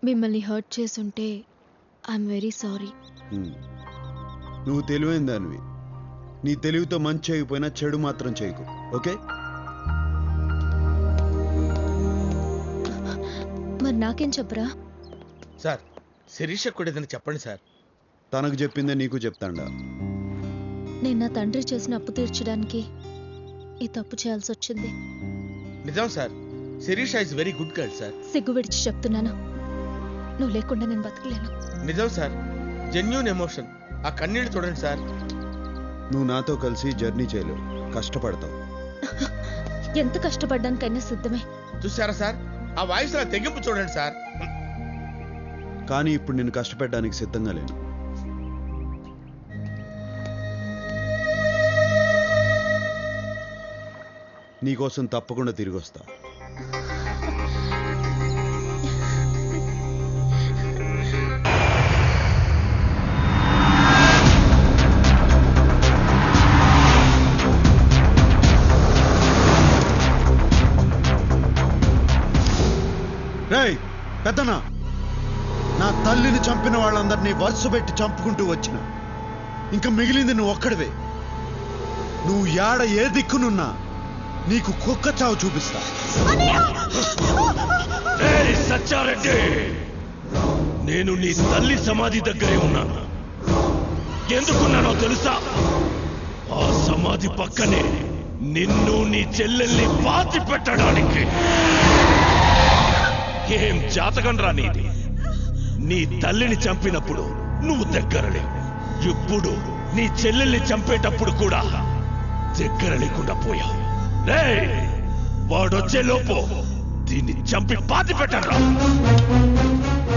మిమ్మల్ని హర్ట్ చేసుంటే I'm very sorry. నువ్వు తెలివైన దానివి. నీ తెలివితో మంచి చేయకపోయినా చెడు మాత్రం చేయకు, ఓకే? మరి నాకేం చెప్పరా? సార్ శిరీష కూడా ఏదైనా చెప్పండి సార్. తనకు చెప్పిందే నీకు చెప్తాండా. నేను నా తండ్రి చేసిన అప్పు తీర్చడానికి ఈ తప్పు చేయాల్సి వచ్చింది. నిజం sir, Sirisha is very good girl sir. సిగ్గు విడిచి చెప్తున్నాను, నువ్వు లేకుండా నేను బతకలేను. నిజం సార్, జెన్యూన్ ఎమోషన్. ఆ కన్నీళ్ళు చూడండి సార్. నువ్వు నాతో కలిసి జర్నీ చేయలేవు, కష్టపడతావు. ఎంత కష్టపడ్డానికైనా సిద్ధమే. చూసారా సార్, ఆ వాయిస్ లా తెగింపు చూడండి సార్. కానీ ఇప్పుడు నేను కష్టపెట్టడానికి సిద్ధంగా లేను. నీకోసం తప్పకుండా తిరిగి వస్తా. రేయ్ పెద్దనా, నా తల్లిని చంపిన వాళ్ళందరినీ వరుస పెట్టి చంపుకుంటూ వచ్చిన. ఇంకా మిగిలింది నువ్వు ఒక్కడివే. నువ్వు యాడ ఏ దిక్కునున్నా నీకు కుక్క చావు చూపిస్తా. సచ్చారెడ్డి, నేను నీ తల్లి సమాధి దగ్గరే ఉన్నాను. ఎందుకున్నానో తెలుసా? ఆ సమాధి పక్కనే నిన్ను నీ చెల్లెల్ని పాతి పెట్టడానికి. ఏం జాతకం రా నీది? నీ తల్లిని చంపినప్పుడు నువ్వు దగ్గరలేవు. ఇప్పుడు నీ చెల్లెల్ని చంపేటప్పుడు కూడా దగ్గర లేకుండా పోయావు. వాడొచ్చే లోపు దీన్ని చంపి పాతి పెట్టరా.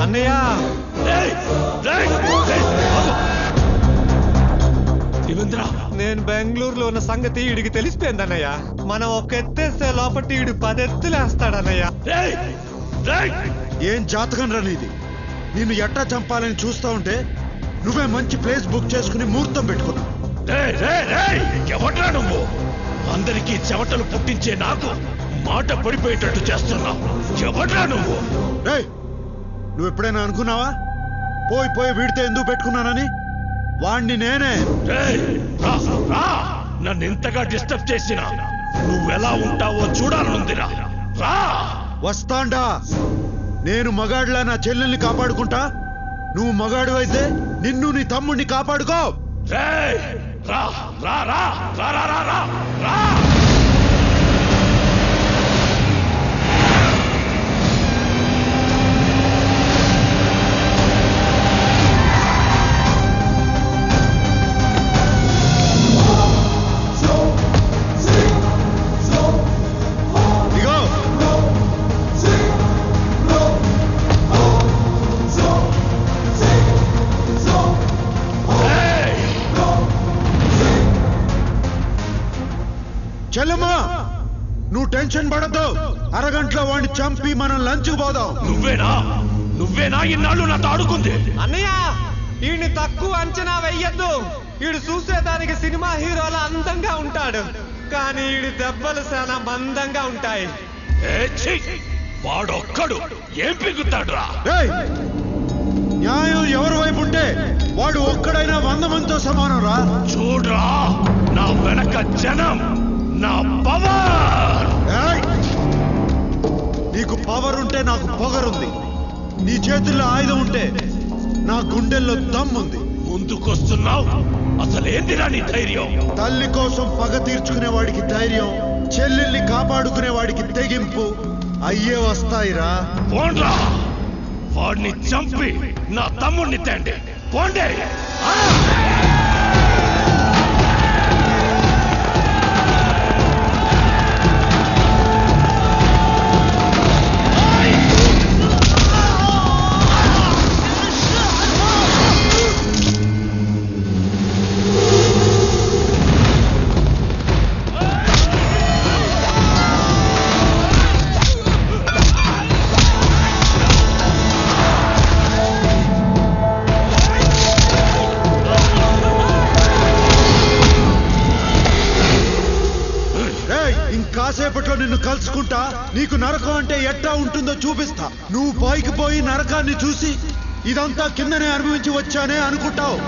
అన్నయ్య, దేవేంద్ర, నేను బెంగళూరులో ఉన్న సంగతి వీడికి తెలిసిపోయింది అన్నయ్య. మనం ఒక ఎత్తేస్తే లోపట్టి వీడు 10 ఎత్తులేస్తాడన్నయ్య. ఏం జాతకం రా నీది? నిన్ను ఎట్టా చంపాలని చూస్తా ఉంటే నువ్వే మంచి ప్లేస్ బుక్ చేసుకుని ముహూర్తం పెట్టుకున్నావు. ఎవట్రా నువ్వు? అందరికీ చెమటలు పుట్టించే నాకు మాట పడిపోయేటట్టు చేస్తున్నావు. ఎవట్రా నువ్వు? నువ్వు ఎప్పుడైనా అనుకున్నావా పోయి పోయి వీడితే ఎందుకు పెట్టుకున్నానని? వాణ్ణి నేనే. నన్ను ఇంతగా డిస్టర్బ్ చేసినా నువ్వెలా ఉంటావో చూడాలనుందిరా. రా, వస్తాండా. నేను మగాడిలా నా చెల్లెల్ని కాపాడుకుంటా, నువ్వు మగాడు అయితే నిన్ను నీ తమ్ముడిని కాపాడుకో. రా రా రా రా రా రా రా రా. చెల్లమ్మా, నువ్వు టెన్షన్ పడద్దు. అరగంటలో వాడిని చంపి మనం లంచ్కి పోదాం. నువ్వేనా ఇన్నాళ్ళు నాతో ఆడుకుంది? అన్నయ్య, వీడిని తక్కువ అంచనా వెయ్యొద్దు. వీడు చూసేదానికి సినిమా హీరోలా అందంగా ఉంటాడు, కానీ వీడి దెబ్బలు చాలా మందంగా ఉంటాయి. వాడొక్కడు ఏం పిగుతాడురా? న్యాయం ఎవరి వైపు ఉంటే వాడు ఒక్కడైనా 100 మందితో సమానం రా. చూడ్రా, నా వెనక జనం, నా పవర్. నీకు పవర్ ఉంటే నాకు పొగరుంది. నీ చేతుల్లో ఆయుధం ఉంటే నా గుండెల్లో దమ్ముంది. ముందుకొస్తున్నావు, అసలేందిరా నీ ధైర్యం? తల్లి కోసం పగ తీర్చుకునే వాడికి ధైర్యం, చెల్లెల్ని కాపాడుకునే వాడికి తెగింపు అయ్యే వస్తాయిరా. పోండ్రా, వాడిని చంపి నా తమ్ముడిని తేండి. పోండి. నీకు నరకం అంటే ఎట్టా ఉంటుందో చూపిస్తా. నువ్వు పైకి పోయి నరకాన్ని చూసి ఇదంతా కిందనే అనుభవించి వచ్చానే అనుకుంటావు.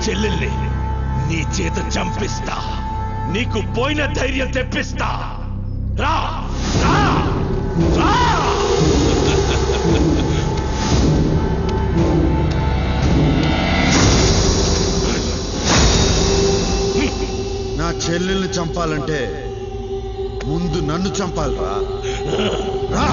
చెల్లెల్ని నీ చేత చంపిస్తా, నీకు పోయిన ధైర్యం తెప్పిస్తా. రా రా రా. నా చెల్లెల్ని చంపాలంటే ముందు నన్ను చంపాలిరా. రా.